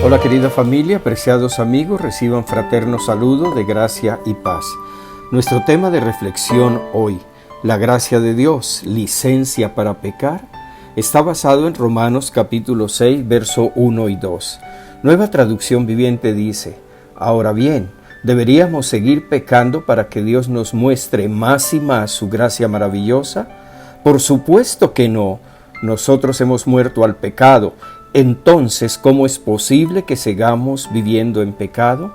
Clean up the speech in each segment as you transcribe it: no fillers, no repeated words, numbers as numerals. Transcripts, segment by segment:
Hola querida familia, preciados amigos, reciban fraterno saludo de gracia y paz. Nuestro tema de reflexión hoy, la gracia de Dios, licencia para pecar, está basado en Romanos capítulo 6, verso 1 y 2. Nueva Traducción Viviente dice: ahora bien, ¿deberíamos seguir pecando para que Dios nos muestre más y más su gracia maravillosa? Por supuesto que no. Nosotros hemos muerto al pecado. Entonces, ¿cómo es posible que sigamos viviendo en pecado?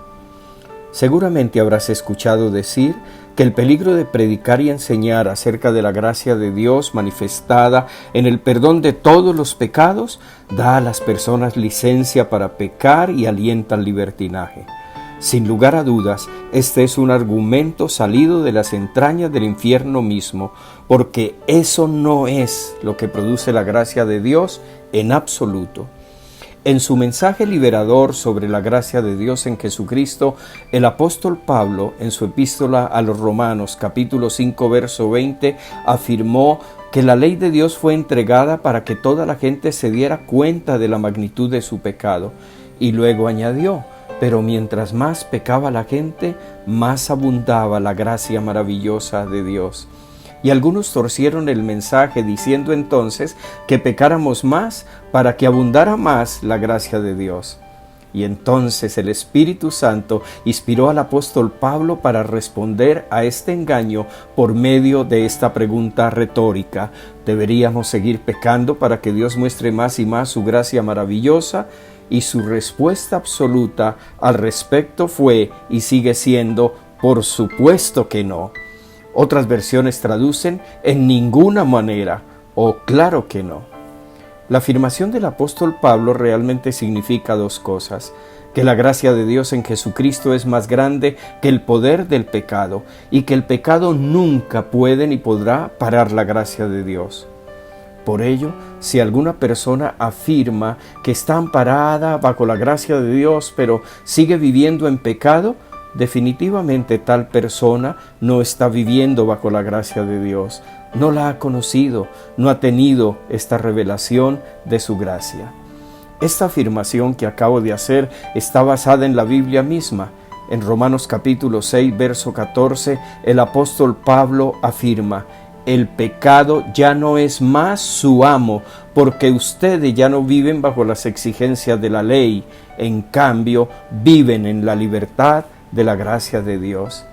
Seguramente habrás escuchado decir que el peligro de predicar y enseñar acerca de la gracia de Dios manifestada en el perdón de todos los pecados da a las personas licencia para pecar y alienta al libertinaje. Sin lugar a dudas, este es un argumento salido de las entrañas del infierno mismo, porque eso no es lo que produce la gracia de Dios en absoluto. En su mensaje liberador sobre la gracia de Dios en Jesucristo, el apóstol Pablo, en su epístola a los Romanos, capítulo 5, verso 20, afirmó que la ley de Dios fue entregada para que toda la gente se diera cuenta de la magnitud de su pecado. Y luego añadió: pero mientras más pecaba la gente, más abundaba la gracia maravillosa de Dios. Y algunos torcieron el mensaje diciendo entonces que pecáramos más para que abundara más la gracia de Dios. Y entonces el Espíritu Santo inspiró al apóstol Pablo para responder a este engaño por medio de esta pregunta retórica: ¿deberíamos seguir pecando para que Dios muestre más y más su gracia maravillosa? Y su respuesta absoluta al respecto fue y sigue siendo: por supuesto que no. Otras versiones traducen en ninguna manera o claro que no. La afirmación del apóstol Pablo realmente significa dos cosas: que la gracia de Dios en Jesucristo es más grande que el poder del pecado y que el pecado nunca puede ni podrá parar la gracia de Dios. Por ello, si alguna persona afirma que está amparada bajo la gracia de Dios, pero sigue viviendo en pecado, definitivamente tal persona no está viviendo bajo la gracia de Dios, no la ha conocido, no ha tenido esta revelación de su gracia. Esta afirmación que acabo de hacer está basada en la Biblia misma. En Romanos capítulo 6, verso 14, el apóstol Pablo afirma: el pecado ya no es más su amo, porque ustedes ya no viven bajo las exigencias de la ley, en cambio viven en la libertad de la gracia de Dios.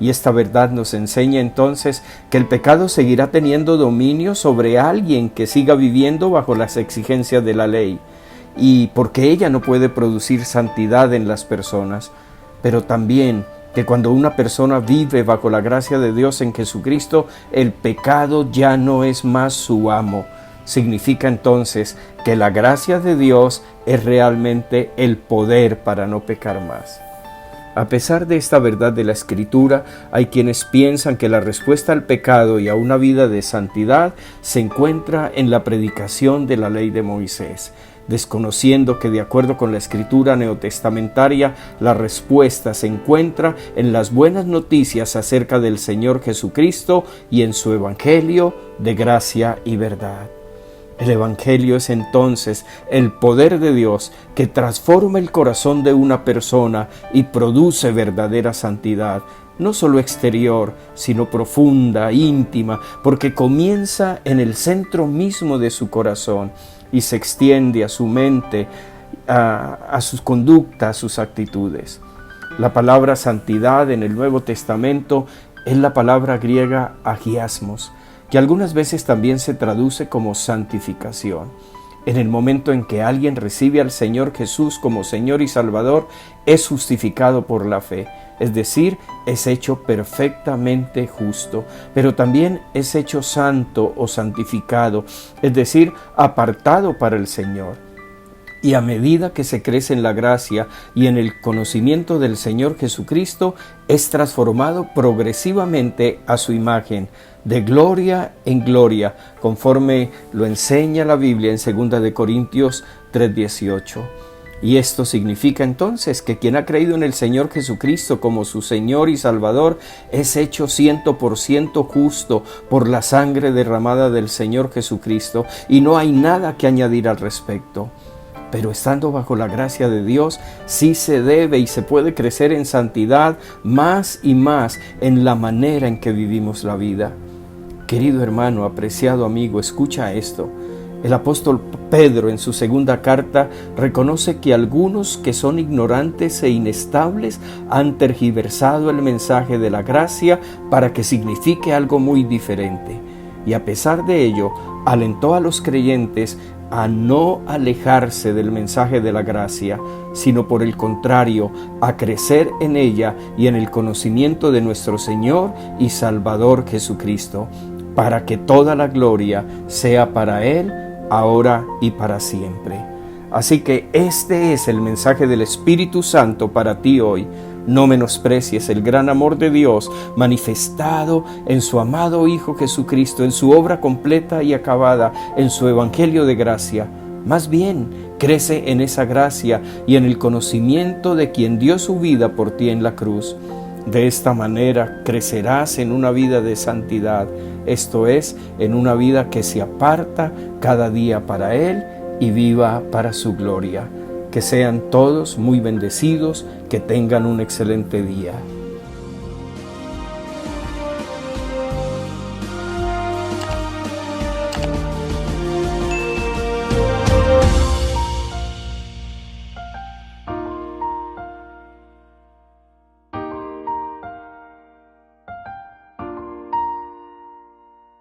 Y esta verdad nos enseña entonces que el pecado seguirá teniendo dominio sobre alguien que siga viviendo bajo las exigencias de la ley, y porque ella no puede producir santidad en las personas, pero también que cuando una persona vive bajo la gracia de Dios en Jesucristo, el pecado ya no es más su amo. Significa entonces que la gracia de Dios es realmente el poder para no pecar más. A pesar de esta verdad de la Escritura, hay quienes piensan que la respuesta al pecado y a una vida de santidad se encuentra en la predicación de la ley de Moisés, desconociendo que de acuerdo con la Escritura neotestamentaria, la respuesta se encuentra en las buenas noticias acerca del Señor Jesucristo y en su Evangelio de gracia y verdad. El Evangelio es entonces el poder de Dios que transforma el corazón de una persona y produce verdadera santidad, no solo exterior, sino profunda, íntima, porque comienza en el centro mismo de su corazón y se extiende a su mente, a sus conductas, a sus actitudes. La palabra santidad en el Nuevo Testamento es la palabra griega agiasmos, que algunas veces también se traduce como santificación. En el momento en que alguien recibe al Señor Jesús como Señor y Salvador, es justificado por la fe, es decir, es hecho perfectamente justo, pero también es hecho santo o santificado, es decir, apartado para el Señor. Y a medida que se crece en la gracia y en el conocimiento del Señor Jesucristo, es transformado progresivamente a su imagen, de gloria en gloria, conforme lo enseña la Biblia en 2 Corintios 3:18. Y esto significa entonces que quien ha creído en el Señor Jesucristo como su Señor y Salvador es hecho 100% justo por la sangre derramada del Señor Jesucristo, y no hay nada que añadir al respecto. pero estando bajo la gracia de Dios, sí se debe y se puede crecer en santidad más y más en la manera en que vivimos la vida. Querido hermano, apreciado amigo, escucha esto. El apóstol Pedro en su segunda carta reconoce que algunos que son ignorantes e inestables han tergiversado el mensaje de la gracia para que signifique algo muy diferente. Y a pesar de ello, alentó a los creyentes a no alejarse del mensaje de la gracia, sino por el contrario, a crecer en ella y en el conocimiento de nuestro Señor y Salvador Jesucristo, para que toda la gloria sea para Él, ahora y para siempre. Así que este es el mensaje del Espíritu Santo para ti hoy. No menosprecies el gran amor de Dios manifestado en su amado Hijo Jesucristo, en su obra completa y acabada, en su Evangelio de gracia. Más bien, crece en esa gracia y en el conocimiento de quien dio su vida por ti en la cruz. De esta manera crecerás en una vida de santidad, esto es, en una vida que se aparta cada día para Él y viva para su gloria. Que sean todos muy bendecidos, que tengan un excelente día.